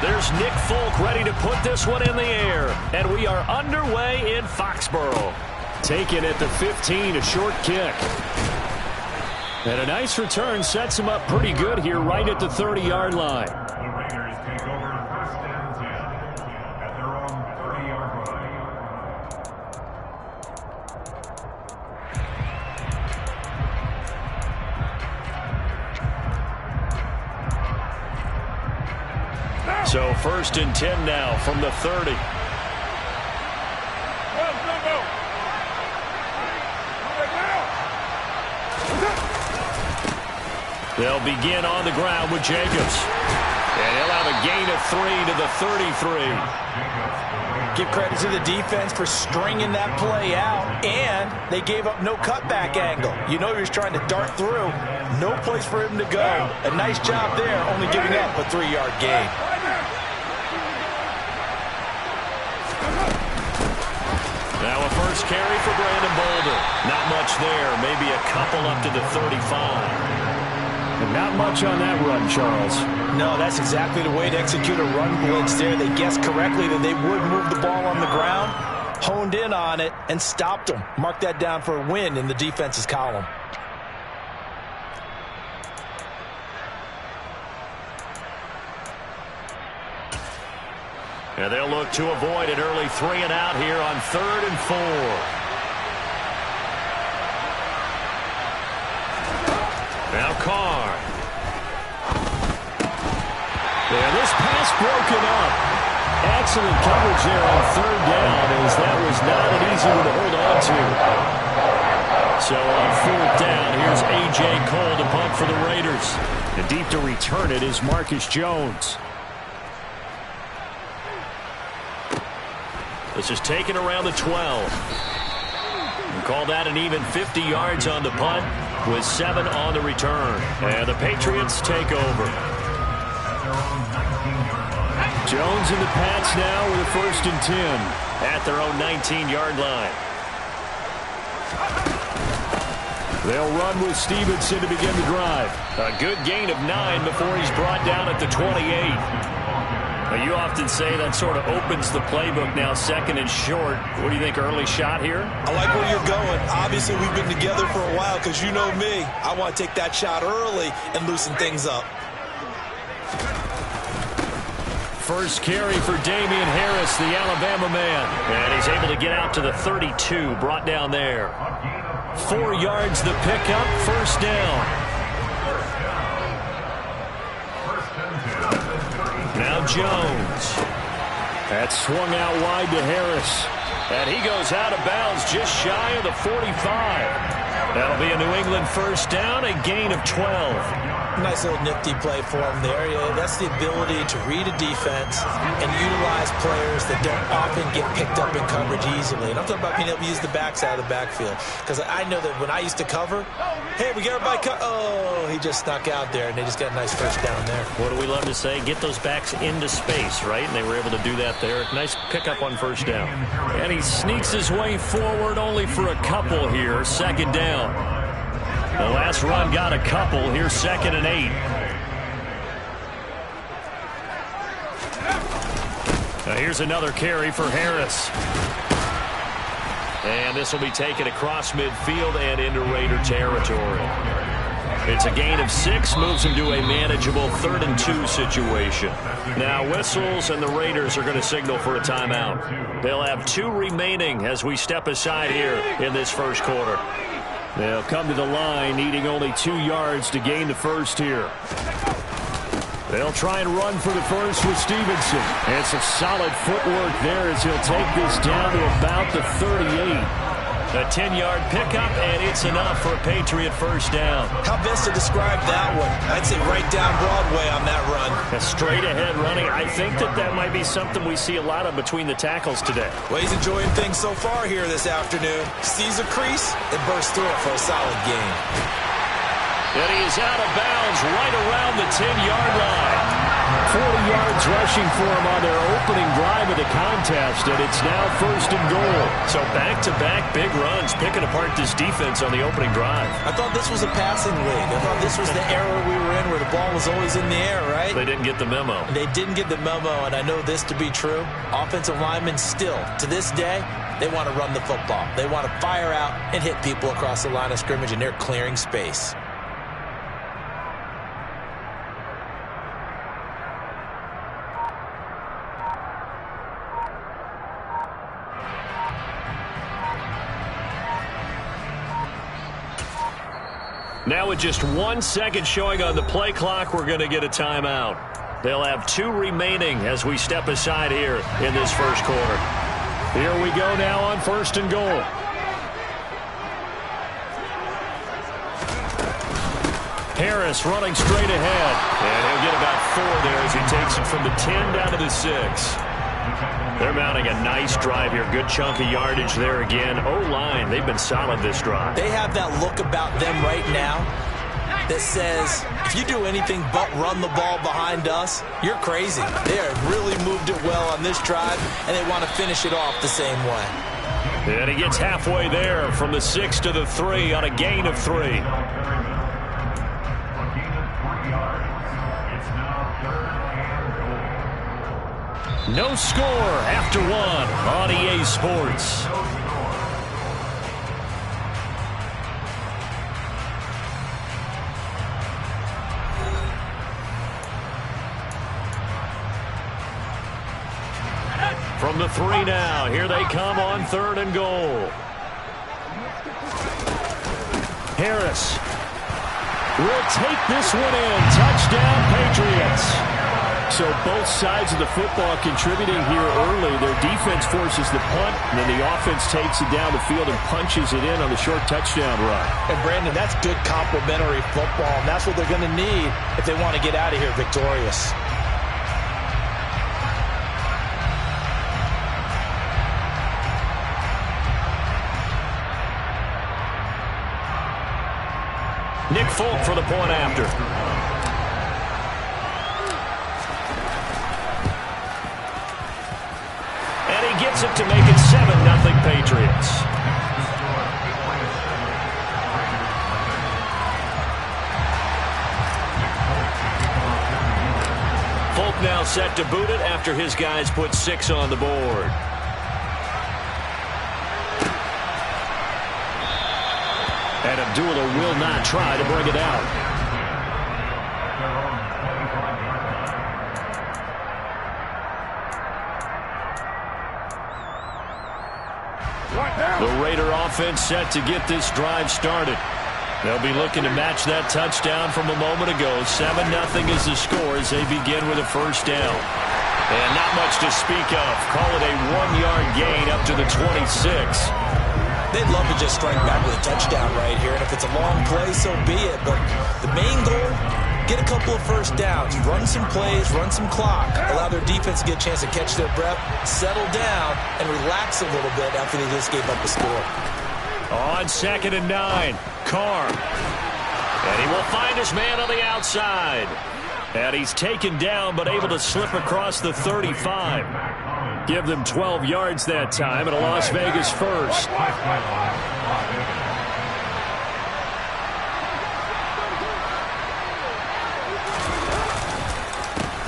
There's Nick Folk ready to put this one in the air. And we are underway in Foxborough. Taken at the 15, a short kick. And a nice return sets him up pretty good here right at the 30-yard line. The Raiders take over 1st and 10 at their own 30-yard line. So 1st and 10 now from the 30. They'll begin on the ground with Jacobs. And he'll have a gain of 3 to the 33. Give credit to the defense for stringing that play out, and they gave up no cutback angle. You know he was trying to dart through. No place for him to go. A nice job there, only giving up a 3-yard gain. Now a first carry for Brandon Bolder. Not much there, maybe a couple up to the 35. And not much on that run, Charles. No, that's exactly the way to execute a run blitz there. They guessed correctly that they would move the ball on the ground, honed in on it, and stopped them. Mark that down for a win in the defense's column. And they'll look to avoid an early 3 and out here on 3rd and 4. Now Carr. And this pass broken up. Excellent coverage there on 3rd down, as that was not an easy one to hold on to. So on 4th down, here's A.J. Cole to punt for the Raiders. And deep to return it is Marcus Jones. This is taken around the 12. We call that an even 50 yards on the punt with 7 on the return. And the Patriots take over. Jones in the Pats now with a 1st and 10 at their own 19-yard line. They'll run with Stevenson to begin the drive. A good gain of 9 before he's brought down at the 28. Now, you often say that sort of opens the playbook now, 2nd and short. What do you think, early shot here? I like where you're going. Obviously, we've been together for a while because you know me. I want to take that shot early and loosen things up. First carry for Damian Harris, the Alabama man. And he's able to get out to the 32, brought down there. 4 yards the pickup, 1st down. Now Jones. That's swung out wide to Harris. And he goes out of bounds just shy of the 45. That'll be a New England 1st down, a gain of 12. Nice little nifty play for him there. Yeah, that's the ability to read a defense and utilize players that don't often get picked up in coverage easily. And I'm talking about being able to use the backs out of the backfield. Because I know that when I used to cover, hey, we got everybody oh, he just snuck out there, and they just got a nice 1st down there. What do we love to say? Get those backs into space, right? And they were able to do that there. Nice pickup on 1st down. And he sneaks his way forward only for a couple here. 2nd down. The last run got a couple. Here's 2nd and 8. Now here's another carry for Harris. And this will be taken across midfield and into Raider territory. It's a gain of 6, moves him to a manageable 3rd and 2 situation. Now whistles, and the Raiders are going to signal for a timeout. They'll have 2 remaining as we step aside here in this 1st quarter. They'll come to the line, needing only 2 yards to gain the 1st here. They'll try and run for the 1st with Stevenson. And some solid footwork there as he'll take this down to about the 38. A 10-yard pickup, and it's enough for a Patriot 1st down. How best to describe that one? I'd say right down Broadway on that run. A straight-ahead running. I think that might be something we see a lot of between the tackles today. Well, he's enjoying things so far here this afternoon. Sees a crease and bursts through it for a solid gain. And he is out of bounds right around the 10-yard line. 40 yards rushing for him on their opening drive of the contest, and it's now 1st and goal. So back-to-back big runs, picking apart this defense on the opening drive. I thought this was a passing league. I thought this was the era we were in where the ball was always in the air, right? They didn't get the memo. They didn't get the memo, and I know this to be true. Offensive linemen still, to this day, they want to run the football. They want to fire out and hit people across the line of scrimmage, and they're clearing space. Now with just 1 second showing on the play clock, we're going to get a timeout. They'll have 2 remaining as we step aside here in this first quarter. Here we go now on 1st and goal. Harris running straight ahead. And he'll get about 4 there as he takes it from the 10 down to the 6. They're mounting a nice drive here. Good chunk of yardage there again. O-line, they've been solid this drive. They have that look about them right now that says, if you do anything but run the ball behind us, you're crazy. They have really moved it well on this drive, and they want to finish it off the same way. And he gets halfway there from the 6 to the 3 on a gain of 3. No score after 1 on EA Sports. From the 3 now, here they come on 3rd and goal. Harris will take this one in. Touchdown, Patriots. So both sides of the football contributing here early. Their defense forces the punt, and then the offense takes it down the field and punches it in on the short touchdown run. And, Brandon, that's good complementary football, and that's what they're going to need if they want to get out of here victorious. Nick Folk for the point after. Gets it to make it 7-0 Patriots. Folk now set to boot it after his guys put 6 on the board. And Abdullah will not try to bring it out. The Raider offense set to get this drive started. They'll be looking to match that touchdown from a moment ago. 7-0 is the score as they begin with a first down. And not much to speak of. Call it a 1-yard gain up to the 26. They'd love to just strike back with a touchdown right here. And if it's a long play, so be it. But the main goal, get a couple of first downs, run some plays, run some clock, allow their defense to get a chance to catch their breath, settle down, and relax a little bit after they just gave up the score. On 2nd and 9, Carr. And he will find his man on the outside. And he's taken down but able to slip across the 35. Give them 12 yards that time and a Las Vegas first.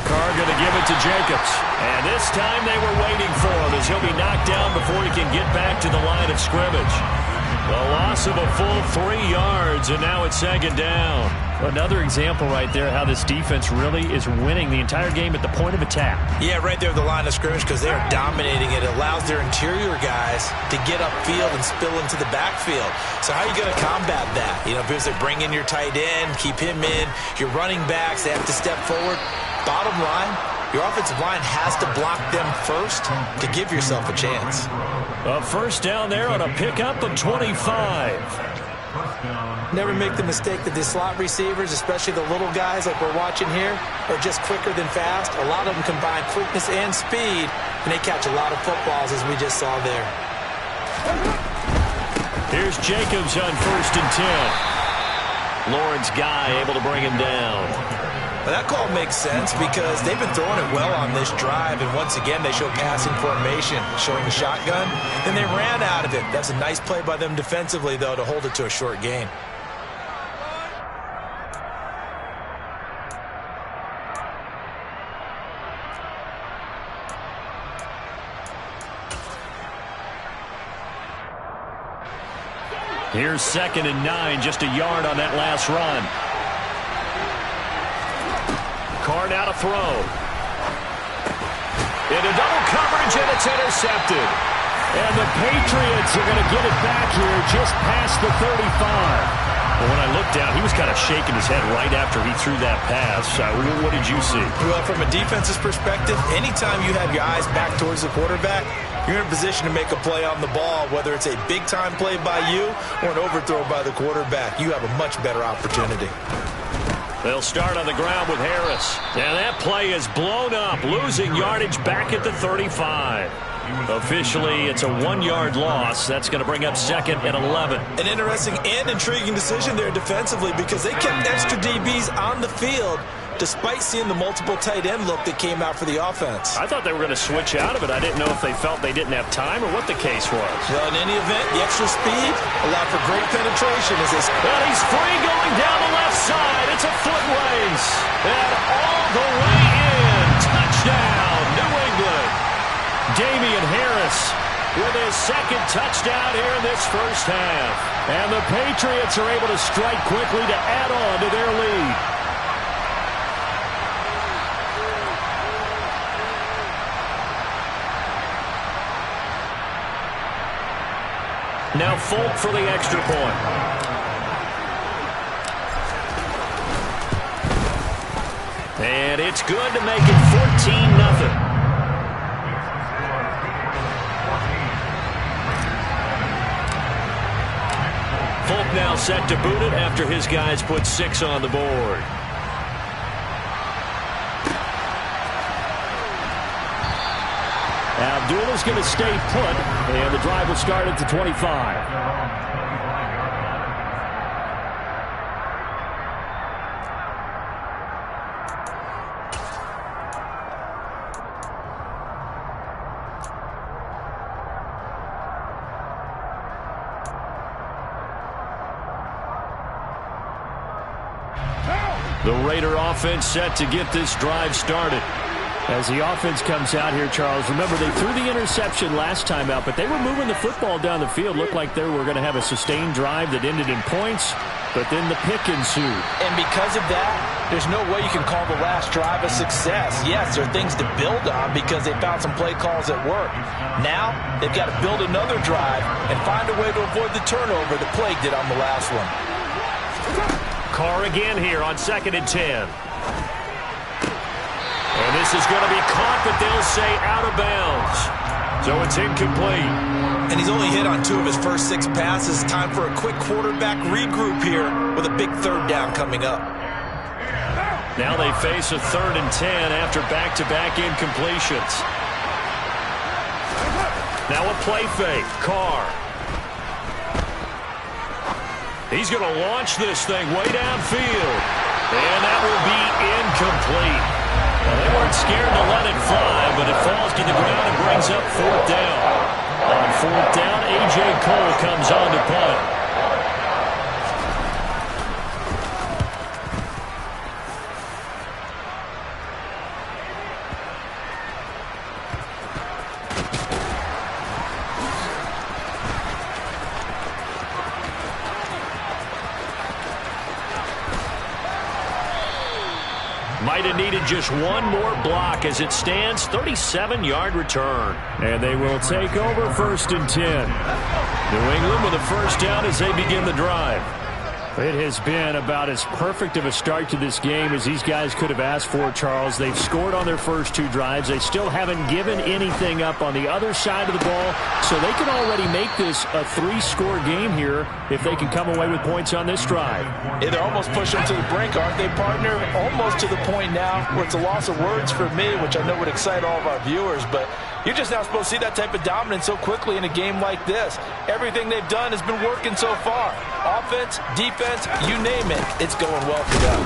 Carr going to give it to Jacobs. And this time they were waiting for him as he'll be knocked down before he can get back to the line of scrimmage. The loss of a full 3 yards, and now it's 2nd down. Another example right there how this defense really is winning the entire game at the point of attack. Yeah, right there at the line of scrimmage because they are dominating it. It allows their interior guys to get upfield and spill into the backfield. So how are you going to combat that? You know, because they bring in your tight end, keep him in, your running backs, they have to step forward. Bottom line, your offensive line has to block them first to give yourself a chance. A first down there on a pickup of 25. Never make the mistake that the slot receivers, especially the little guys like we're watching here, are just quicker than fast. A lot of them combine quickness and speed, and they catch a lot of footballs, as we just saw there. Here's Jacobs on 1st and 10. Lawrence Guy able to bring him down. Well, that call makes sense because they've been throwing it well on this drive, and once again they show passing formation, showing the shotgun, and they ran out of it. That's a nice play by them defensively, though, to hold it to a short gain. Here's 2nd and 9, just a yard on that last run. Carr now to throw. Into double coverage, and it's intercepted. And the Patriots are going to get it back here just past the 35. Well, when I looked down, he was kind of shaking his head right after he threw that pass. What did you see? Well, from a defense's perspective, anytime you have your eyes back towards the quarterback, you're in a position to make a play on the ball, whether it's a big-time play by you or an overthrow by the quarterback. You have a much better opportunity. They'll start on the ground with Harris. And that play is blown up, losing yardage back at the 35. Officially, it's a 1-yard loss. That's going to bring up 2nd and 11. An interesting and intriguing decision there defensively because they kept extra DBs on the field despite seeing the multiple tight end look that came out for the offense. I thought they were going to switch out of it. I didn't know if they felt they didn't have time or what the case was. Well, in any event, the extra speed allowed for great penetration as they... And he's free going down the left side. It's a foot race. And all the way in. Touchdown, New England. Damian Harris with his 2nd touchdown here in this first half. And the Patriots are able to strike quickly to add on to their lead. Now Folk for the extra point. And it's good to make it 14-0. Folk now set to boot it after his guys put 6 on the board. Abdullah's going to stay put, and the drive will start at the 25. The Raider offense set to get this drive started. As the offense comes out here, Charles, remember they threw the interception last time out, but they were moving the football down the field. Looked like they were going to have a sustained drive that ended in points, but then the pick ensued. And because of that, there's no way you can call the last drive a success. Yes, there are things to build on because they found some play calls that work. Now, they've got to build another drive and find a way to avoid the turnover that plagued it on the last one. Carr again here on 2nd and 10. And this is going to be caught, but they'll say out of bounds. So it's incomplete. And he's only hit on 2 of his first 6 passes. Time for a quick quarterback regroup here with a big 3rd down coming up. Now they face a 3rd and 10 after back-to-back incompletions. Now a play fake. Carr. He's going to launch this thing way downfield. And that will be incomplete. Well, they weren't scared to let it fly, but it falls to the ground and brings up 4th down. On 4th down, A.J. Cole comes on to punt. Might have needed just one more block as it stands. 37-yard return. And they will take over 1st and 10. New England with a 1st down as they begin the drive. It has been about as perfect of a start to this game as these guys could have asked for, Charles. They've scored on their first 2 drives. They still haven't given anything up on the other side of the ball, so they can already make this a 3-score game here if they can come away with points on this drive. Yeah, they're almost pushing them to the brink, aren't they, partner? Almost to the point now where it's a loss of words for me, which I know would excite all of our viewers, but you're just not supposed to see that type of dominance so quickly in a game like this. Everything they've done has been working so far. Offense, defense, you name it, it's going well for them.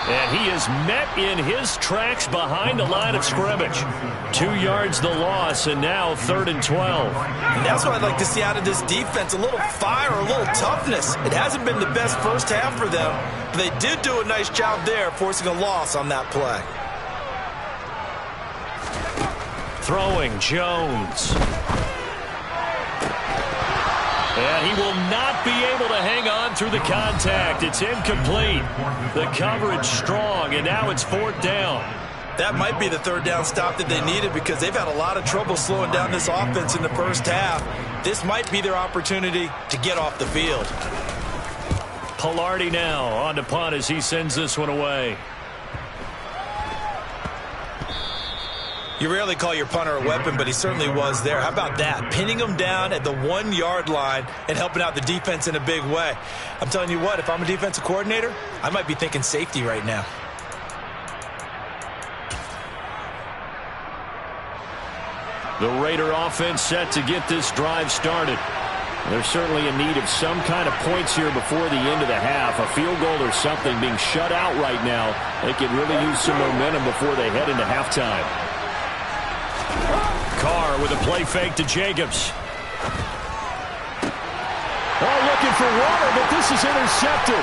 And he is met in his tracks behind the line of scrimmage. 2 yards the loss, and now 3rd and 12. And that's what I'd like to see out of this defense, a little fire, a little toughness. It hasn't been the best first half for them, but they did do a nice job there, forcing a loss on that play. Throwing Jones. And he will not be able to hang on through the contact. It's incomplete. The coverage strong, and now it's 4th down. That might be the 3rd down stop that they needed because they've had a lot of trouble slowing down this offense in the first half. This might be their opportunity to get off the field. Pilardi now on to punt as he sends this one away. You rarely call your punter a weapon, but he certainly was there. How about that? Pinning him down at the 1-yard line and helping out the defense in a big way. I'm telling you what, if I'm a defensive coordinator, I might be thinking safety right now. The Raider offense set to get this drive started. They're certainly in need of some kind of points here before the end of the half. A field goal or something being shut out right now. They could really use some momentum before they head into halftime. Carr with a play fake to Jacobs. Oh, looking for water, but this is intercepted.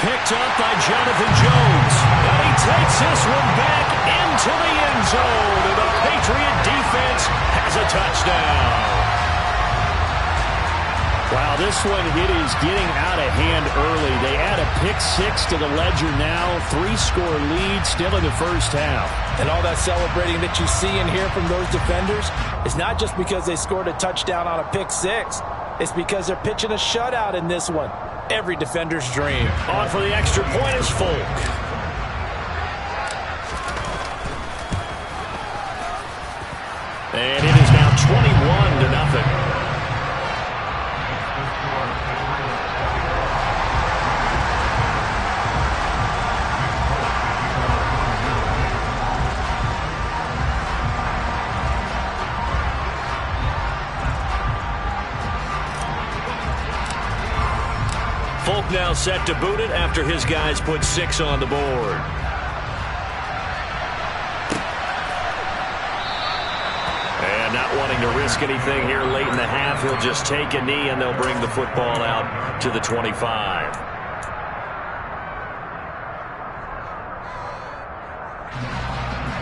Picked up by Jonathan Jones. And he takes this one back into the end zone. And the Patriot defense has a touchdown. Wow, this one, it is getting out of hand early. They add a pick-6 to the ledger now. 3-score lead still in the first half. And all that celebrating that you see and hear from those defenders is not just because they scored a touchdown on a pick-6. It's because they're pitching a shutout in this one. Every defender's dream. On for the extra point is Folk. And it is now 21-0. Folk now set to boot it after his guys put 6 on the board. And not wanting to risk anything here late in the half, he'll just take a knee and they'll bring the football out to the 25.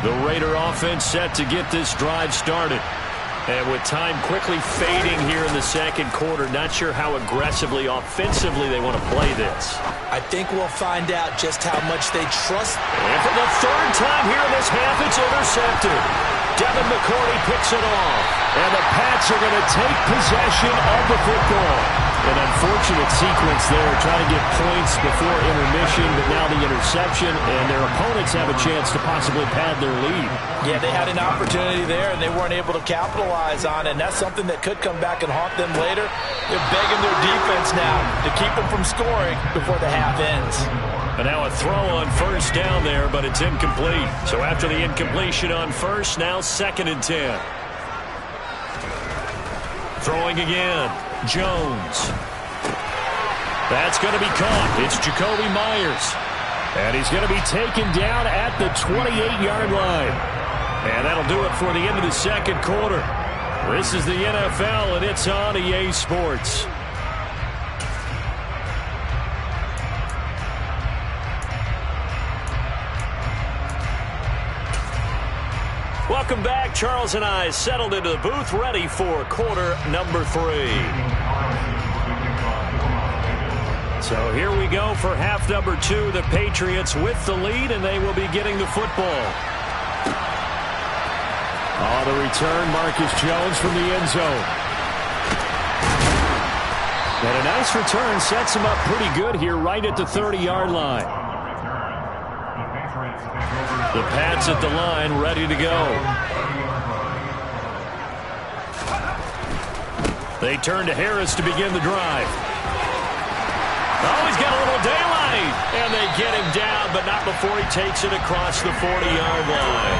The Raider offense set to get this drive started. And with time quickly fading here in the second quarter, not sure how aggressively, offensively they want to play this. I think we'll find out just how much they trust. And for the 3rd time here in this half, it's intercepted. Devin McCourty picks it off. And the Pats are going to take possession of the football. An unfortunate sequence there, trying to get points before intermission, but now the interception, and their opponents have a chance to possibly pad their lead. Yeah, they had an opportunity there, and they weren't able to capitalize on it, and that's something that could come back and haunt them later. They're begging their defense now to keep them from scoring before the half ends. And now a throw on 1st down there, but it's incomplete. So after the incompletion on 1st, now 2nd and 10. Throwing again. Jones. That's going to be caught. It's Jacoby Myers. And he's going to be taken down at the 28-yard line. And that'll do it for the end of the second quarter. This is the NFL, and it's on EA Sports. Welcome back. Charles and I settled into the booth, ready for quarter number 3. So here we go for half number 2. The Patriots with the lead, and they will be getting the football. Oh, the return, Marcus Jones from the end zone. And a nice return sets him up pretty good here right at the 30-yard line. The Pats at the line, ready to go. They turn to Harris to begin the drive. Oh, he's got a little daylight. And they get him down, but not before he takes it across the 40-yard line.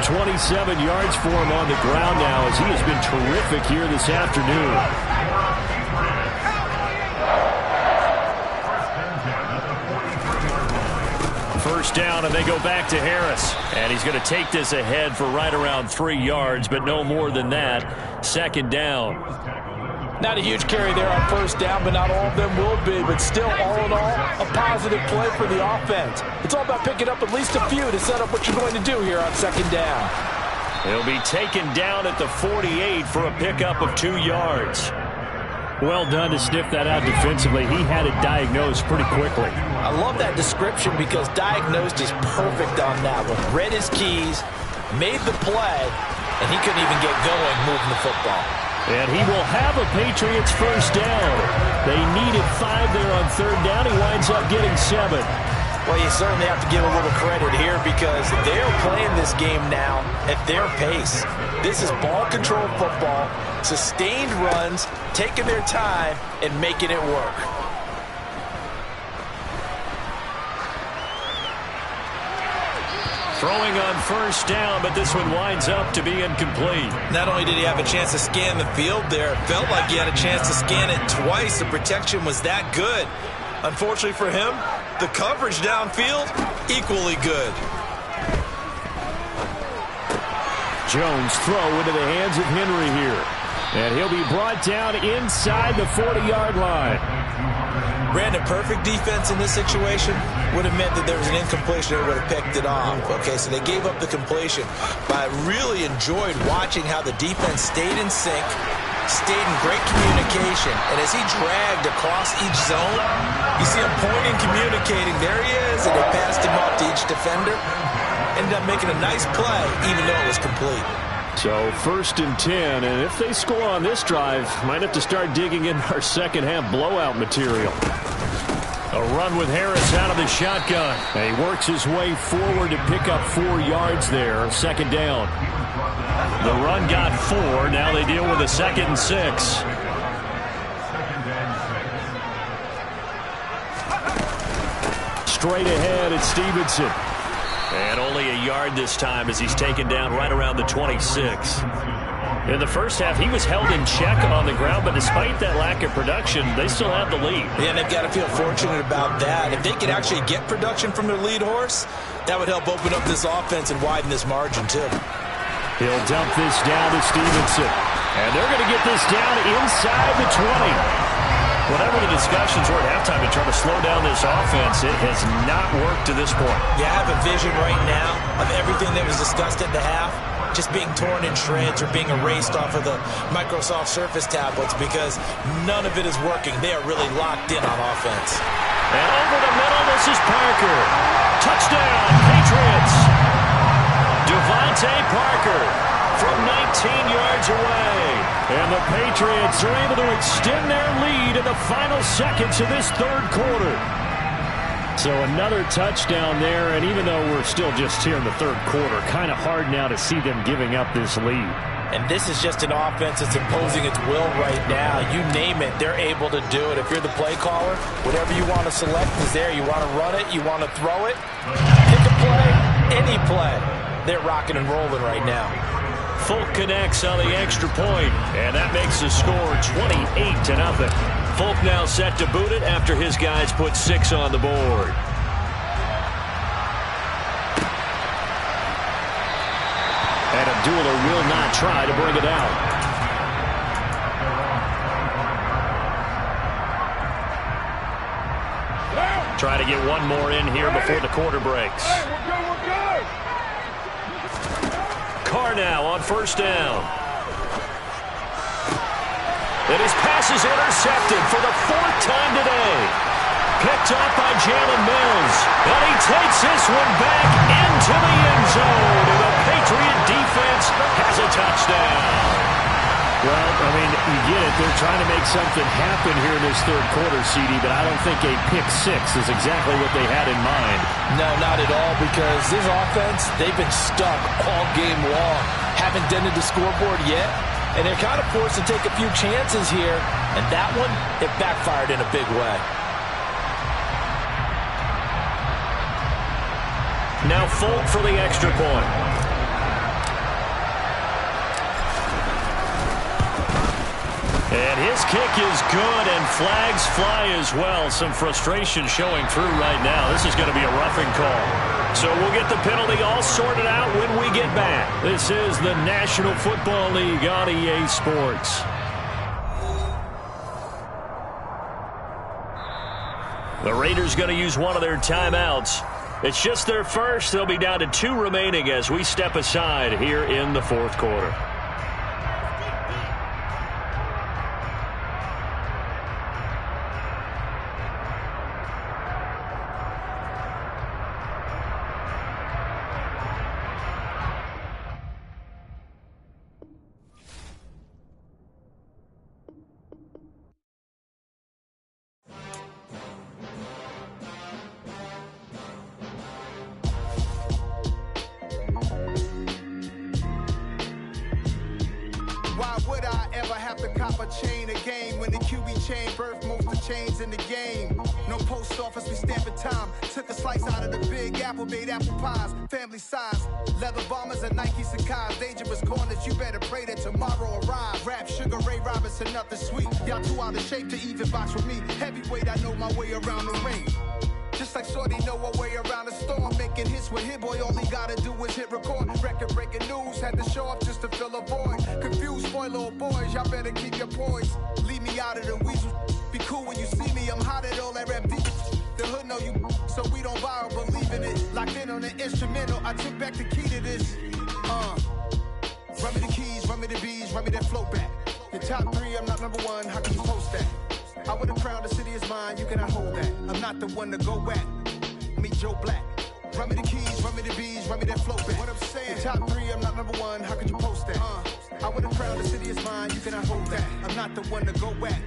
127 yards for him on the ground now as he has been terrific here this afternoon. first down, and they go back to Harris. And he's going to take this ahead for right around 3 yards, but no more than that. Second down. Not a huge carry there on first down, but not all of them will be. But still, all in all, a positive play for the offense. It's all about picking up at least a few to set up what you're going to do here on second down. He'll be taken down at the 48 for a pickup of 2 yards. Well done to sniff that out defensively. He had it diagnosed pretty quickly. I love that description because diagnosed is perfect on that one. Read his keys, made the play, and he couldn't even get going moving the football. And he will have a Patriots first down. They needed 5 there on third down. He winds up getting 7. Well, you certainly have to give a little credit here because they're playing this game now at their pace. This is ball control football, sustained runs, taking their time, and making it work. Throwing on first down, but this one winds up to be incomplete. Not only did he have a chance to scan the field there, it felt like he had a chance to scan it twice. The protection was that good. Unfortunately for him, the coverage downfield, equally good. Jones throw into the hands of Henry here. And he'll be brought down inside the 40-yard line. Brandon, perfect defense in this situation would have meant that there was an incompletion. They would have picked it off. Okay, so they gave up the completion. But I really enjoyed watching how the defense stayed in sync, stayed in great communication. And as he dragged across each zone, you see him pointing, communicating. There he is, and they passed him off to each defender. Ended up making a nice play, even though it was complete. So first and 10, and if they score on this drive, might have to start digging in our second half blowout material. A run with Harris out of the shotgun. And he works his way forward to pick up 4 yards there. Second down. The run got 4. Now they deal with a 2nd and 6. Straight ahead, it's Stevenson. And only a yard this time as he's taken down right around the 26. In the first half, he was held in check on the ground, but despite that lack of production, they still have the lead. Yeah, and they've got to feel fortunate about that. If they could actually get production from their lead horse, that would help open up this offense and widen this margin, too. He'll dump this down to Stevenson. And they're going to get this down inside the 20. Whatever the discussions were at halftime to try to slow down this offense, it has not worked to this point. Yeah, I have a vision right now of everything that was discussed at the half just being torn in shreds or being erased off of the Microsoft Surface tablets because none of it is working. They are really locked in on offense. And over the middle, this is Parker. Touchdown, Patriots. Devontae Parker from 19 yards away. And the Patriots are able to extend their lead in the final seconds of this third quarter. So another touchdown there, and even though we're still just here in the third quarter, kind of hard now to see them giving up this lead. And this is just an offense that's imposing its will right now. You name it, they're able to do it. If you're the play caller, whatever you want to select is there. You want to run it, you want to throw it, pick a play, any play. They're rocking and rolling right now. Folk connects on the extra point, and that makes the score 28-0. Folk now set to boot it after his guys put 6 on the board. And Abdullah will not try to bring it out. Try to get one more in here before the quarter breaks. Carr now on first down. And his pass is intercepted for the 4th time today. Picked up by Jalen Mills. And he takes this one back into the end zone. And the Patriot defense has a touchdown. Well, I mean, you get it. They're trying to make something happen here in this third quarter, CD, but I don't think a pick 6 is exactly what they had in mind. No, not at all, because this offense, they've been stuck all game long. Haven't dented the scoreboard yet, and they're kind of forced to take a few chances here, and that one, it backfired in a big way. Now Folk for the extra point. And his kick is good, and flags fly as well. Some frustration showing through right now. This is going to be a roughing call. So we'll get the penalty all sorted out when we get back. This is the National Football League on EA Sports. The Raiders going to use one of their timeouts. It's just their first. They'll be down to 2 remaining as we step aside here in the fourth quarter. Why would I ever have to cop a chain a game when the QB chain birthed most of chains in the game? No post office, we stamping time. Took a slice out of the big apple, made apple pies, family size. Leather bombers and Nike Sacai's. Dangerous corners, you better pray that tomorrow arrives. Rap, Sugar Ray Robinson, nothing sweet. Y'all too out of shape to even box with me. Heavyweight, I know my way around the ring. Just like Shorty know a way around the storm. Making hits with Hit Boy, all he gotta do is hit record. Record-breaking news, had to show up just to fill a void. Confused, spoiled little boys, y'all better keep your poise. Leave me out of the weasel. Be cool when you see me, I'm hot at all that rap deep. The hood know you, so we don't borrow, believe in it. Locked in on the instrumental, I took back the key to this. Run me the keys, run me the bees, run me that flow back. The top 3, I'm not number 1, how can you post that? I would have crowned the city is mine, you cannot hold that. I'm not the one to go back. Meet Joe Black. Run me the keys, run me the bees, run me that flow back. What I'm saying, the top 3, I'm not number 1, how could you post that? I would have crowned the city is mine, you cannot hold that. I'm not the one to go back.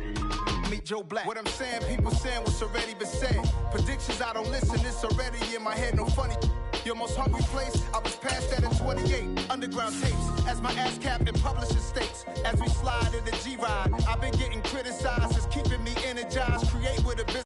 Meet Joe Black. What I'm saying, people saying what's already been said. Predictions, I don't listen, it's already in my head, no funny. Your most hungry place, I was past that in 28. Underground tapes, as my ass cap in publishing states. As we slide in the G-Ride, I've been getting criticized, it's keeping me energized. Create with a business.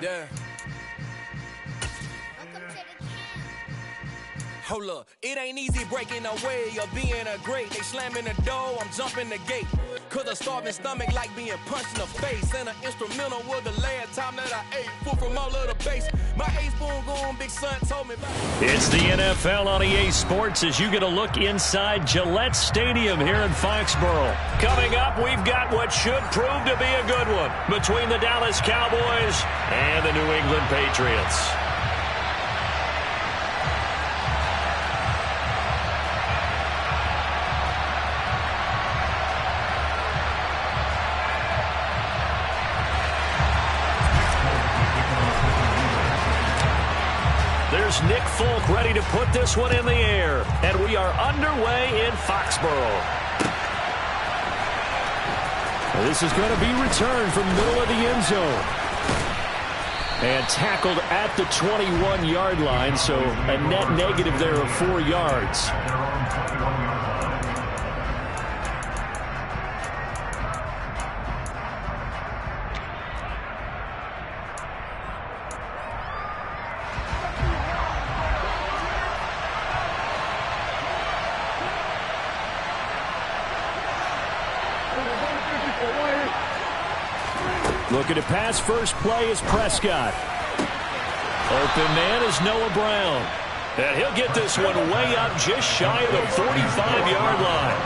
Yeah. Hold up, it ain't easy breaking away or being a great. They slamming the door, I'm jumping the gate. Cause a starving stomach like being punched in the face. And an instrumental was the last time that I ate. Food from all of the base. My A-spoon going, big son told me. It's the NFL on EA Sports as you get a look inside Gillette Stadium here in Foxborough. Coming up, we've got what should prove to be a good one between the Dallas Cowboys and the New England Patriots. There's Nick Folk ready to put this one in the air. And we are underway in Foxborough. This is going to be returned from the middle of the end zone. And tackled at the 21-yard line, so a net negative there of 4 yards. Looking to pass first play is Prescott. Open man is Noah Brown. And he'll get this one way up just shy of the 45-yard line.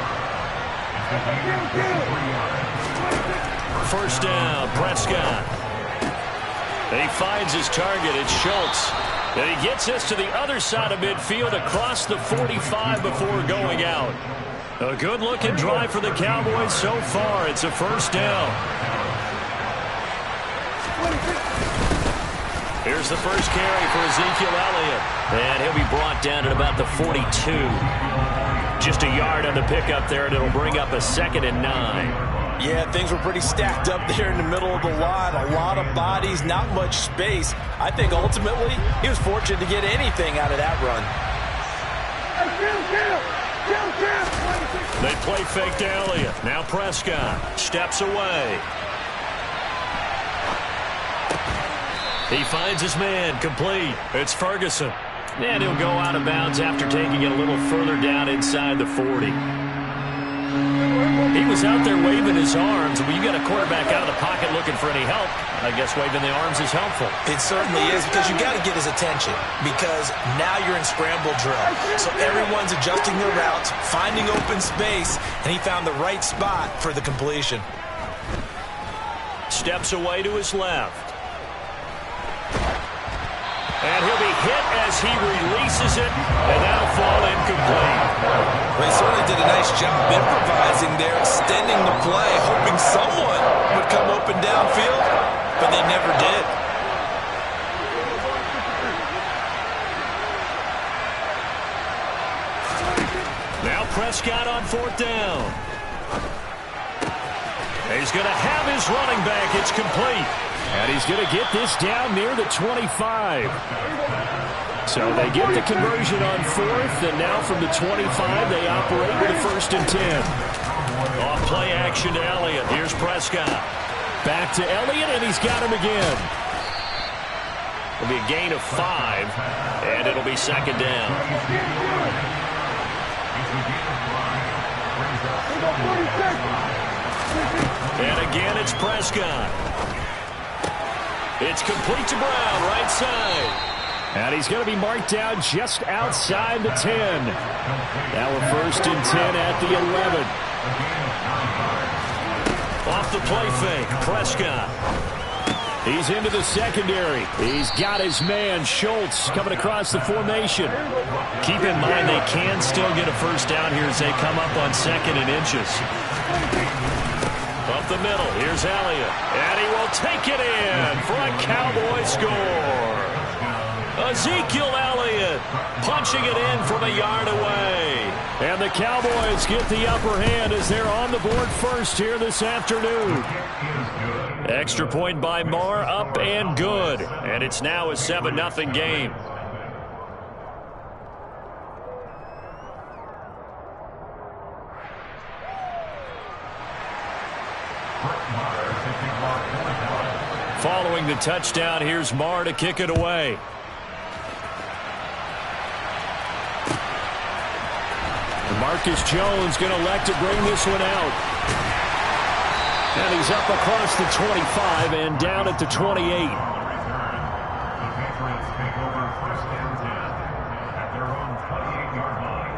First down, Prescott. And he finds his target. It's Schultz. And he gets this to the other side of midfield across the 45 before going out. A good-looking drive for the Cowboys so far. It's a first down. Here's the first carry for Ezekiel Elliott. And he'll be brought down at about the 42. Just a yard on the pickup there, and it'll bring up a 2nd and 9. Yeah, things were pretty stacked up there in the middle of the line. A lot of bodies, not much space. I think ultimately he was fortunate to get anything out of that run. They play fake to Elliott. Now Prescott steps away. He finds his man, complete. It's Ferguson. And he'll go out of bounds after taking it a little further down inside the 40. He was out there waving his arms. When you got a quarterback out of the pocket looking for any help, I guess waving the arms is helpful. It certainly is, because you got to get his attention, because now you're in scramble drill. So everyone's adjusting their routes, finding open space, and he found the right spot for the completion. Steps away to his left. And he'll be hit as he releases it, and that'll fall incomplete. Well, he certainly did a nice job improvising there, extending the play, hoping someone would come open downfield, but they never did. Now Prescott on 4th down. He's going to have his running back. It's complete. And he's going to get this down near the 25. So they get the conversion on 4th, and now from the 25, they operate with a 1st and 10. Off play action to Elliott. Here's Prescott. Back to Elliott, and he's got him again. It'll be a gain of 5, and it'll be 2nd down. And again, it's Prescott. It's complete to Brown, right side. And he's going to be marked down just outside the 10. Now a 1st and 10 at the 11. Off the play fake, Prescott. He's into the secondary. He's got his man, Schultz, coming across the formation. Keep in mind they can still get a first down here as they come up on 2nd and inches. Up the middle, here's Elliott. And he will take it in for a Cowboy score. Ezekiel Elliott punching it in from a yard away. And the Cowboys get the upper hand as they're on the board first here this afternoon. Extra point by Marr, up and good. And it's now a 7-0 game. Following the touchdown, here's Marr to kick it away. Marcus Jones going to elect to bring this one out. And he's up across the 25 and down at the 28. The Patriots take over 1st and 10 at their own 28-yard line.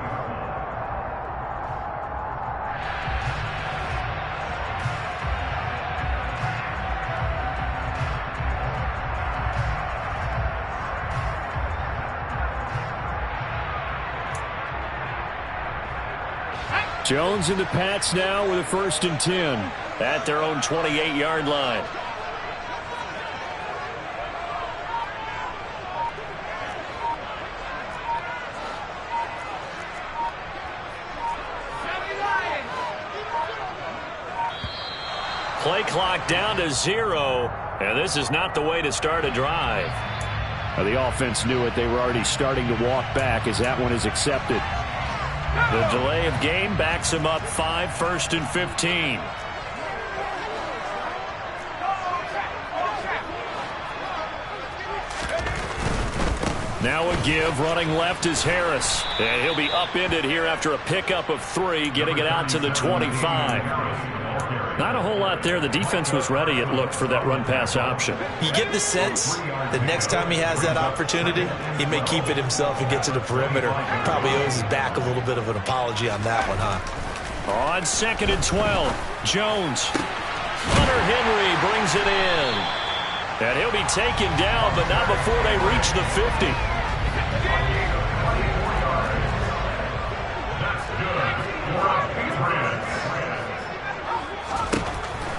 Jones and the Pats now with a 1st and 10. At their own 28-yard line. Play clock down to 0, and this is not the way to start a drive. The offense knew it. They were already starting to walk back as that one is accepted. The delay of game backs him up 5, 1st and 15. Now a give, running left is Harris. And he'll be upended here after a pickup of 3, getting it out to the 25. Not a whole lot there. The defense was ready, it looked, for that run-pass option. You get the sense that next time he has that opportunity, he may keep it himself and get to the perimeter. Probably owes his back a little bit of an apology on that one, huh? On 2nd and 12, Jones. Hunter Henry brings it in. And he'll be taken down, but not before they reach the 50.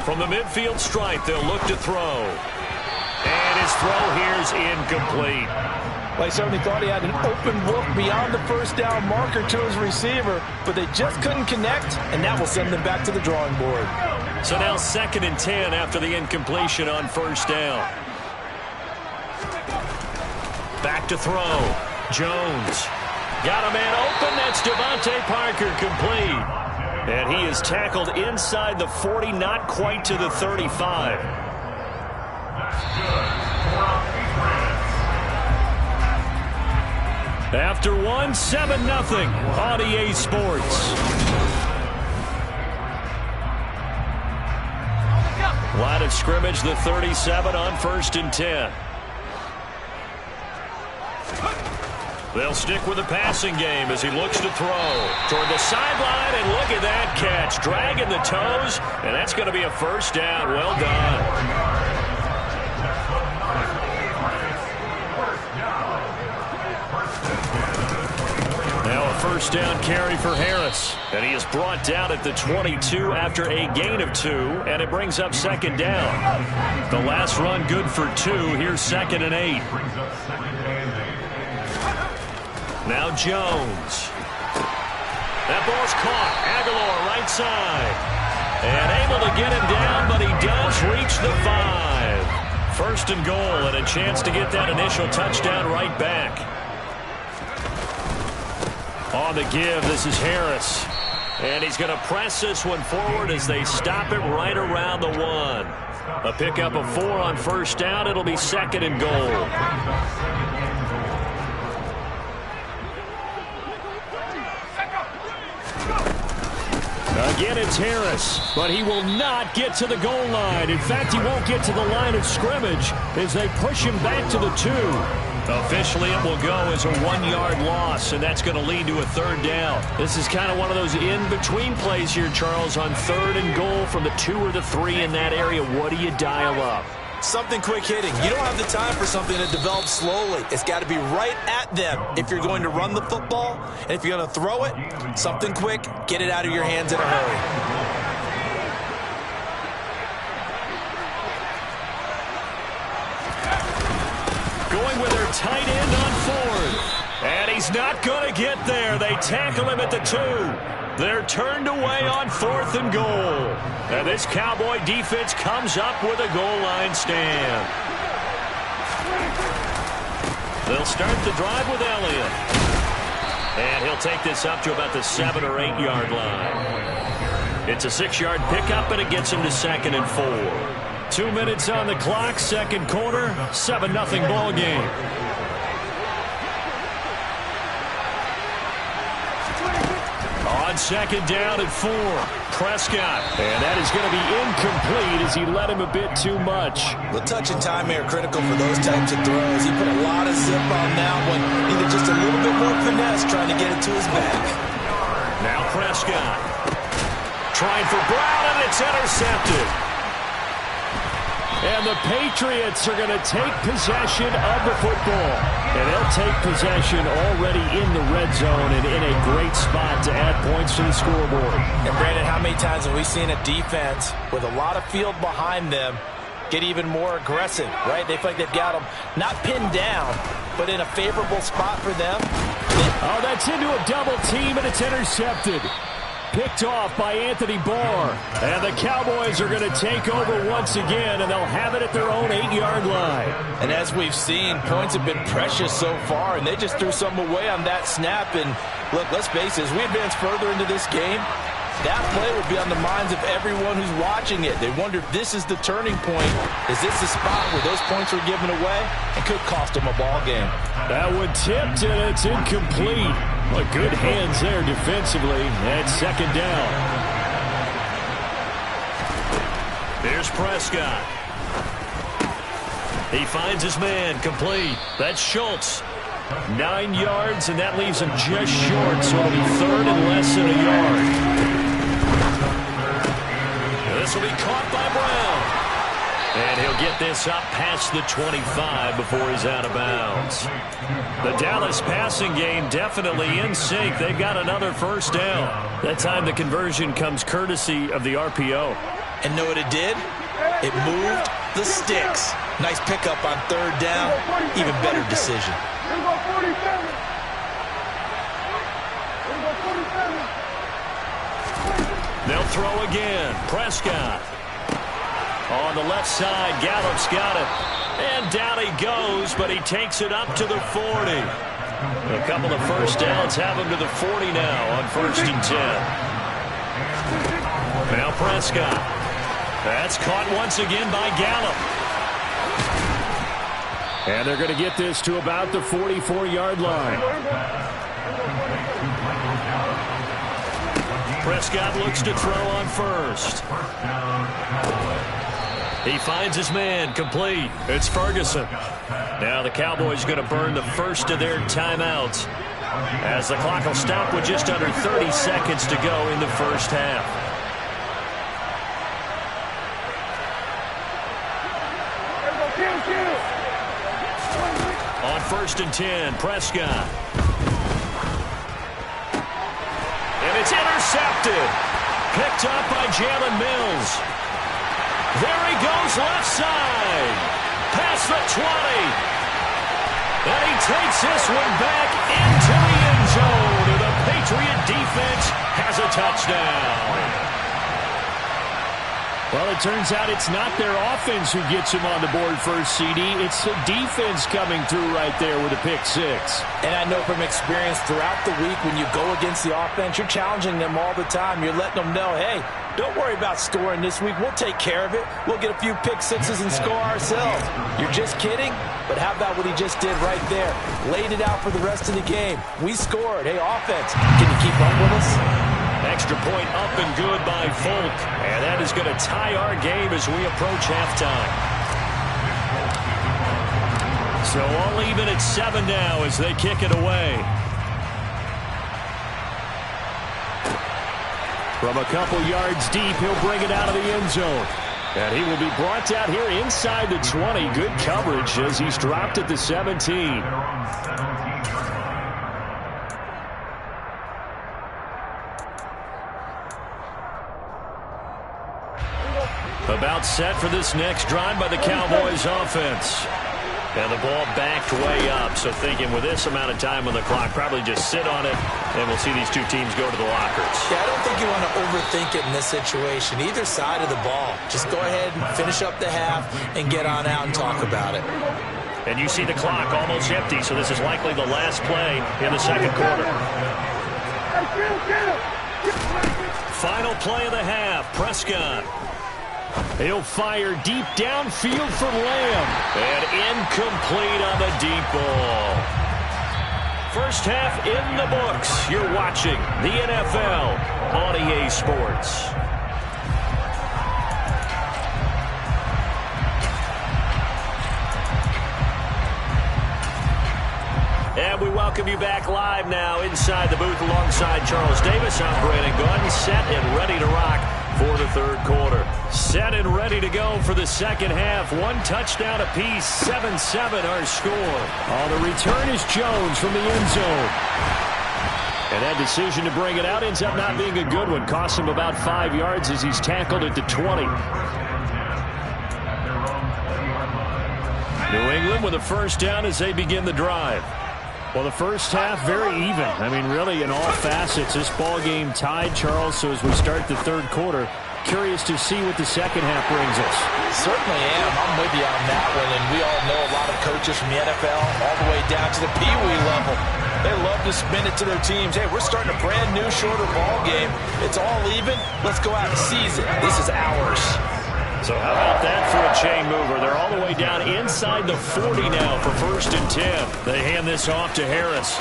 From the midfield stripe, they'll look to throw. And his throw here's incomplete. Well, he certainly thought he had an open look beyond the first down marker to his receiver, but they just couldn't connect, and that will send them back to the drawing board. So now 2nd and 10 after the incompletion on first down. Back to throw. Jones. Got a man open. That's Devontae Parker, complete. And he is tackled inside the 40, not quite to the 35. After one, 7-0 on EA Sports. Line of scrimmage, the 37 on 1st and 10. They'll stick with the passing game as he looks to throw toward the sideline, and look at that catch. Dragging the toes, and that's going to be a first down. Well done. Now a first down carry for Harris, and he is brought down at the 22 after a gain of 2, and it brings up 2nd down. The last run good for 2. Here's 2nd and 8. Now Jones. That ball's caught. Aguilar right side. And able to get him down, but he does reach the 5. 1st and goal, and a chance to get that initial touchdown right back. On the give, this is Harris. And he's going to press this one forward as they stop it right around the 1. A pickup of 4 on first down. It'll be 2nd and goal. Again, it's Harris, but he will not get to the goal line. In fact, he won't get to the line of scrimmage as they push him back to the 2. Officially, it will go as a 1-yard loss, and that's going to lead to a 3rd down. This is kind of one of those in-between plays here, Charles, on 3rd and goal from the 2 or the 3 in that area. What do you dial up? Something quick hitting. You don't have the time for something to develop slowly. It's got to be right at them if you're going to run the football. And if you're going to throw it, something quick, get it out of your hands in a hurry. Going with their tight end on 4th. And he's not going to get there. They tackle him at the 2. They're turned away on 4th and goal. And this Cowboy defense comes up with a goal line stand. They'll start the drive with Elliott. And he'll take this up to about the 7 or 8 yard line. It's a 6-yard pickup, and it gets him to 2nd and 4. 2 minutes on the clock, 2nd quarter, 7-0 ball game. On 2nd down at 4, Prescott. And that is going to be incomplete as he led him a bit too much. The touch and time are critical for those types of throws. He put a lot of zip on that one. Needed just a little bit more finesse trying to get it to his back. Now Prescott. Trying for Brown, and it's intercepted. And the Patriots are going to take possession of the football. And they'll take possession already in the red zone and in a great spot to add points to the scoreboard. And Brandon, how many times have we seen a defense with a lot of field behind them get even more aggressive, right? They feel like they've got them not pinned down, but in a favorable spot for them. Oh, that's into a double team, and it's intercepted. Picked off by Anthony Barr. And the Cowboys are going to take over once again, and they'll have it at their own 8-yard line. And as we've seen, points have been precious so far, and they just threw some away on that snap. And look, let's face it, as we advance further into this game, That play would be on the minds of everyone who's watching it. They wonder if this is the turning point. Is this the spot where those points were given away and could cost them a ball game? That one tipped, and it's incomplete. But good hands there defensively. That's second down. Here's Prescott. He finds his man, complete. That's Schultz. 9 yards, and that leaves him just short, so it'll be third and less than a yard. This will be caught by Brown. And he'll get this up past the 25 before he's out of bounds. The Dallas passing game definitely in sync. They've got another first down. That time the conversion comes courtesy of the RPO. And know what it did? It moved the sticks. Nice pickup on third down. Even better decision. They'll throw again. Prescott. On the left side, Gallup's got it. And down he goes, but he takes it up to the 40. A couple of first downs have him to the 40 now on 1st and 10. Now Prescott. That's caught once again by Gallup. And they're going to get this to about the 44-yard line. Prescott looks to throw on first. He finds his man, complete. It's Ferguson. Now the Cowboys going to burn the first of their timeouts as the clock will stop with just under 30 seconds to go in the first half. On 1st and 10, Prescott. And it's intercepted. Picked up by Jalen Mills. There he goes left side. Past the 20. And he takes this one back into the end zone. And the Patriot defense has a touchdown. Well, it turns out it's not their offense who gets him on the board first, CD. It's the defense coming through right there with a pick six. And I know from experience throughout the week when you go against the offense, you're challenging them all the time. You're letting them know, hey, don't worry about scoring this week. We'll take care of it. We'll get a few pick sixes and score ourselves. You're just kidding? But how about what he just did right there? Laid it out for the rest of the game. We scored. Hey, offense, can you keep up with us? Extra point up and good by Folk. And that is going to tie our game as we approach halftime. So all even at 7 now as they kick it away. From a couple yards deep, he'll bring it out of the end zone. And he will be brought out here inside the 20. Good coverage as he's dropped at the 17. About set for this next drive by the Cowboys offense. And the ball backed way up. So thinking with this amount of time on the clock, probably just sit on it, and we'll see these two teams go to the lockers. Yeah, I don't think you want to overthink it in this situation. Either side of the ball. Just go ahead and finish up the half and get on out and talk about it. And you see the clock almost empty, so this is likely the last play in the second quarter. Final play of the half, Prescott. He'll fire deep downfield for Lamb. And incomplete on the deep ball. First half in the books. You're watching the NFL on EA Sports. And we welcome you back live now inside the booth alongside Charles Davis. I'm Brandon Gunn, set and ready to rock for the third quarter. Set and ready to go for the second half. One touchdown apiece, 7-7 our score. The return is Jones from the end zone. And that decision to bring it out ends up not being a good one. Costs him about 5 yards as he's tackled at the 20. New England with a first down as they begin the drive. Well, the first half, very even. I mean, really, in all facets, this ball game tied, Charles. So as we start the third quarter, curious to see what the second half brings us. Certainly am. I'm with you on that one. And we all know a lot of coaches from the NFL all the way down to the Pee Wee level. They love to spin it to their teams. Hey, we're starting a brand new, shorter ball game. It's all even. Let's go out and seize it. This is ours. So how about that for a chain mover? They're all the way down inside the 40 now for 1st and 10. They hand this off to Harris.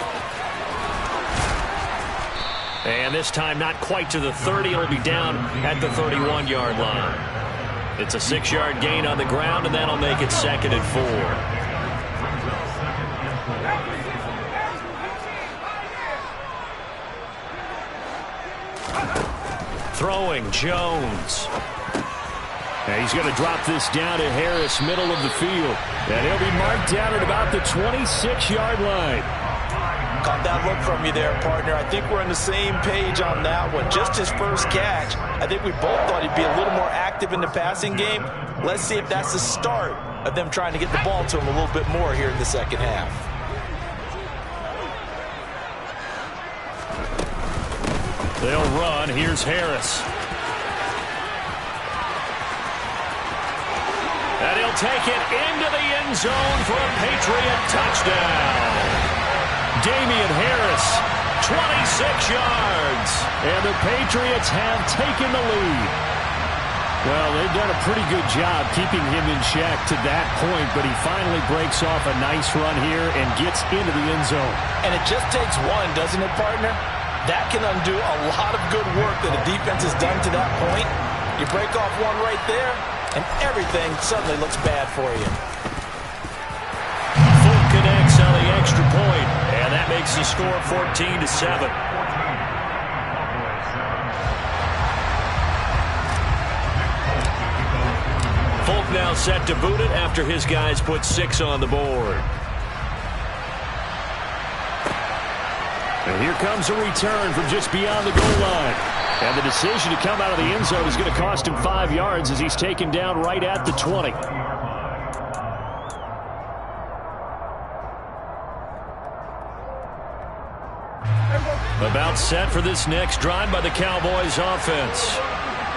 And this time not quite to the 30. It'll be down at the 31-yard line. It's a 6-yard gain on the ground, and that'll make it 2nd and 4. Throwing, Jones. And he's going to drop this down to Harris, middle of the field. And he'll be marked down at about the 26-yard line. Caught that look from you there, partner. I think we're on the same page on that one. Just his first catch. I think we both thought he'd be a little more active in the passing game. Let's see if that's the start of them trying to get the ball to him a little bit more here in the second half. They'll run. Here's Harris. And he'll take it into the end zone for a Patriot touchdown. Damian Harris, 26 yards. And the Patriots have taken the lead. Well, they've done a pretty good job keeping him in check to that point, but he finally breaks off a nice run here and gets into the end zone. And it just takes one, doesn't it, partner? That can undo a lot of good work that a defense has done to that point. You break off one right there, and everything suddenly looks bad for you. Full connects on the extra point, and that makes the score 14-7. Folk now set to boot it after his guys put 6 on the board. And here comes a return from just beyond the goal line. And the decision to come out of the end zone is going to cost him 5 yards as he's taken down right at the 20. About set for this next drive by the Cowboys offense.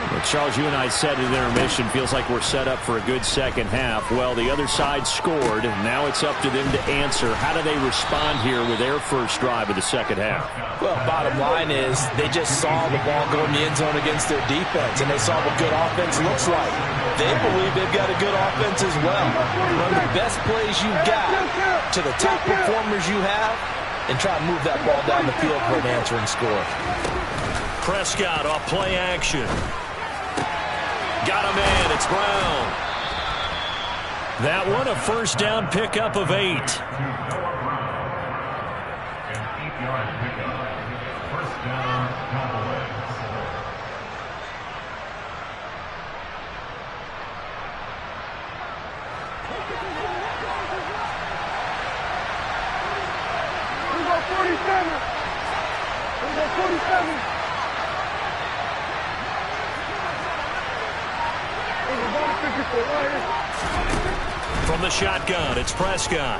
Well, Charles, you and I said at intermission, feels like we're set up for a good second half. Well, the other side scored, and now it's up to them to answer. How do they respond here with their first drive of the second half? Well, bottom line is they just saw the ball go in the end zone against their defense, and they saw what good offense looks like. They believe they've got a good offense as well. Run the best plays you've got to the top performers you have, and try to move that ball down the field for an answering score. Prescott off play action. Got a man. It's Brown. That one a first down pickup of 8. An 8-yard pickup. First down, Cowboys. We got 47. We got 47. From the shotgun, it's Prescott.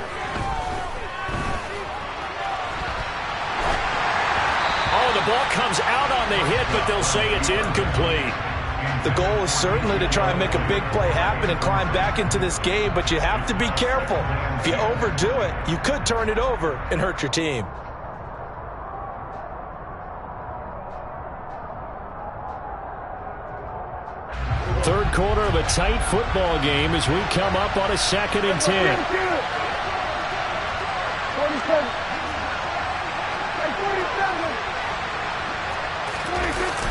Oh, the ball comes out on the hit, but they'll say it's incomplete. The goal is certainly to try and make a big play happen and climb back into this game, but you have to be careful. If you overdo it, you could turn it over and hurt your team. Third quarter of a tight football game as we come up on a 2nd and 10. 47.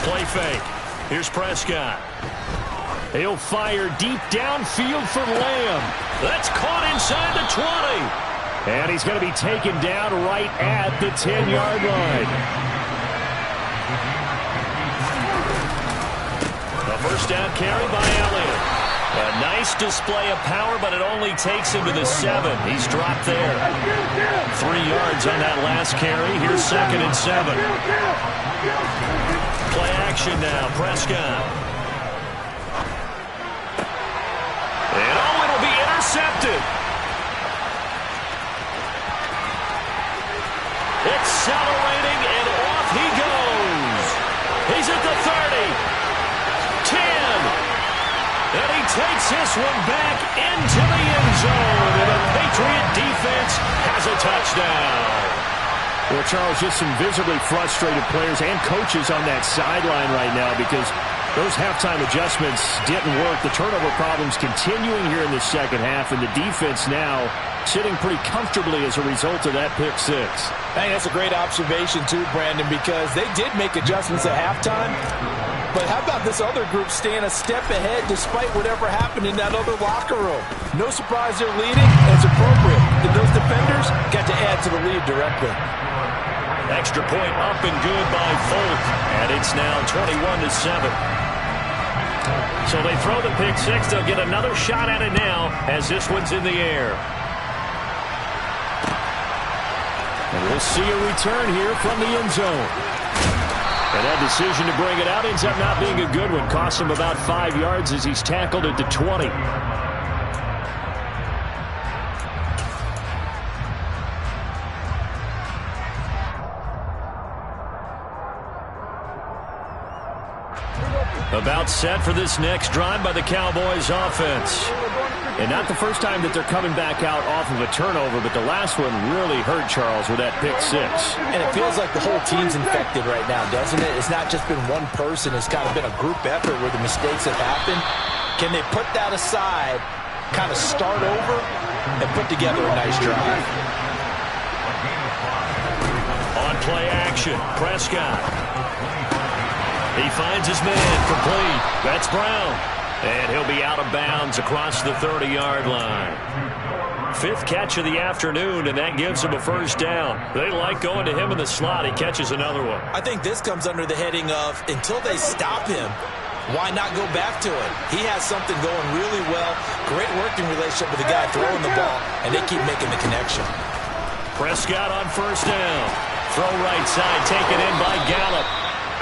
Play fake. Here's Prescott. He'll fire deep downfield for Lamb. That's caught inside the 20. And he's going to be taken down right at the 10-yard line. First down carry by Elliott. A nice display of power, but it only takes him to the 7. He's dropped there. 3 yards on that last carry. Here's 2nd and 7. Play action now. Prescott. And it'll be intercepted. Accelerating, and off he goes. He's at the 30. 10. And he takes this one back into the end zone. And the Patriot defense has a touchdown. Well, Charles, just some visibly frustrated players and coaches on that sideline right now because those halftime adjustments didn't work. The turnover problems continuing here in the second half, and the defense now sitting pretty comfortably as a result of that pick six. I think that's a great observation too, Brandon, because they did make adjustments at halftime. But how about this other group staying a step ahead despite whatever happened in that other locker room? No surprise they're leading, and it's appropriate that those defenders got to add to the lead directly. Extra point up and good by Folk, and it's now 21-7. So they throw the pick six. They'll get another shot at it now as this one's in the air. And we'll see a return here from the end zone. And that decision to bring it out ends up not being a good one. Cost him about 5 yards as he's tackled at the 20. About set for this next drive by the Cowboys offense. And not the first time that they're coming back out off of a turnover, but the last one really hurt Charles with that pick six. And it feels like the whole team's infected right now, doesn't it? It's not just been one person. It's kind of been a group effort where the mistakes have happened. Can they put that aside, kind of start over, and put together a nice drive? On play action, Prescott. He finds his man, complete. That's Brown. And he'll be out of bounds across the 30-yard line. Fifth catch of the afternoon, and that gives him a first down. They like going to him in the slot. He catches another one. I think this comes under the heading of, until they stop him, why not go back to it? He has something going really well. Great working relationship with the guy throwing the ball, and they keep making the connection. Prescott on first down. Throw right side, taken in by Gallup.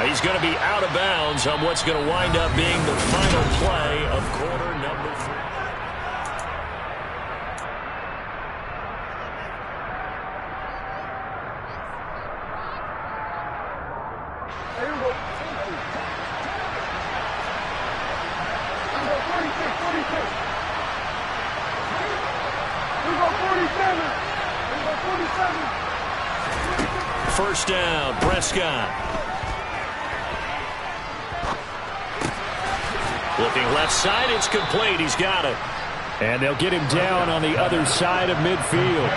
He's going to be out of bounds on what's going to wind up being the final play of quarter number 3. Here we go. 46. First down, Prescott. Looking left side, it's complete. He's got it. And they'll get him down on the other side of midfield.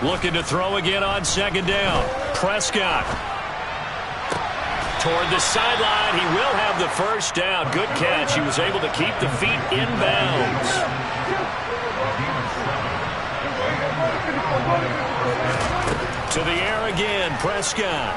Looking to throw again on second down. Prescott. Toward the sideline, he will have the first down. Good catch. He was able to keep the feet in bounds. To the air again, Prescott.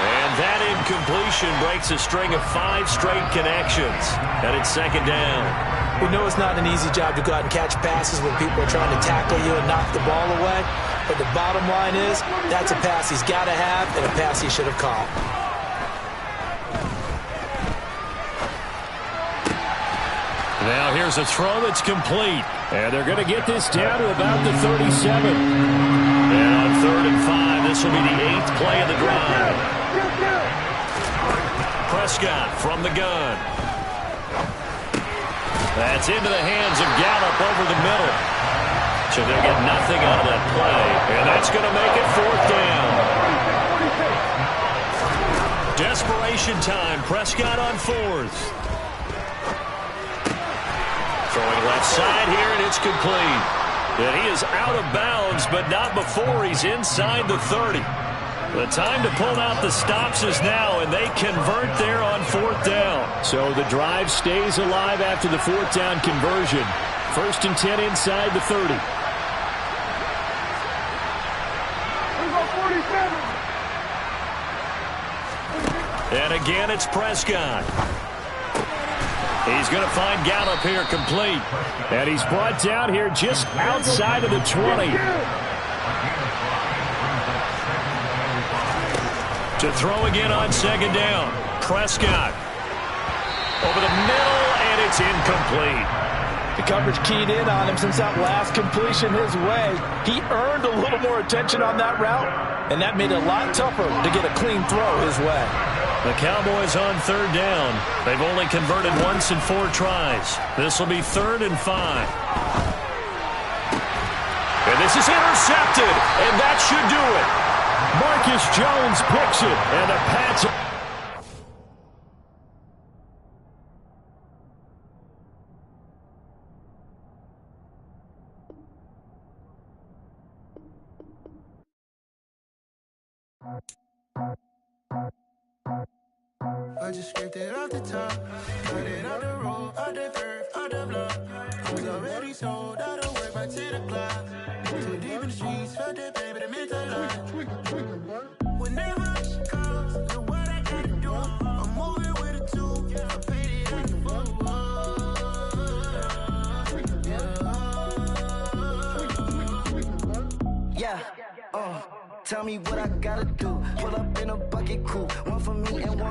And that incompletion breaks a string of 5 straight connections. And it's second down. We know it's not an easy job to go out and catch passes when people are trying to tackle you and knock the ball away. But the bottom line is, that's a pass he's got to have and a pass he should have caught. Now here's a throw that's complete. And they're going to get this down to about the 37. And on 3rd and 5, this will be the 8th play of the drive. Prescott from the gun. That's into the hands of Gallup over the middle. So they'll get nothing out of that play. And that's going to make it 4th down. Desperation time. Prescott on 4th. Throwing left side here, and it's complete. And he is out of bounds, but not before he's inside the 30. The time to pull out the stops is now, and they convert there on 4th down. So the drive stays alive after the 4th down conversion. 1st and 10 inside the 30. And again, it's Prescott. He's going to find Gallup here complete. And he's brought down here just outside of the 20. To throw again on second down. Prescott. Over the middle, and it's incomplete. The coverage keyed in on him since that last completion his way. He earned a little more attention on that route, and that made it a lot tougher to get a clean throw his way. The Cowboys on third down. They've only converted once in 4 tries. This will be 3rd and 5. And this is intercepted, and that should do it. Marcus Jones picks it, and the Pats. I just scraped it off the top, got it out the road, out the curve, out the block. I was already sold, out of work by 10 o'clock. Too deep in the streets, felt that pain, but it meant a lot. Whenever she calls, know what I gotta do. I'm moving with a 2, I paid it at the road. Yeah, tell me what I gotta do. Pull up in a bucket crew, one for me and one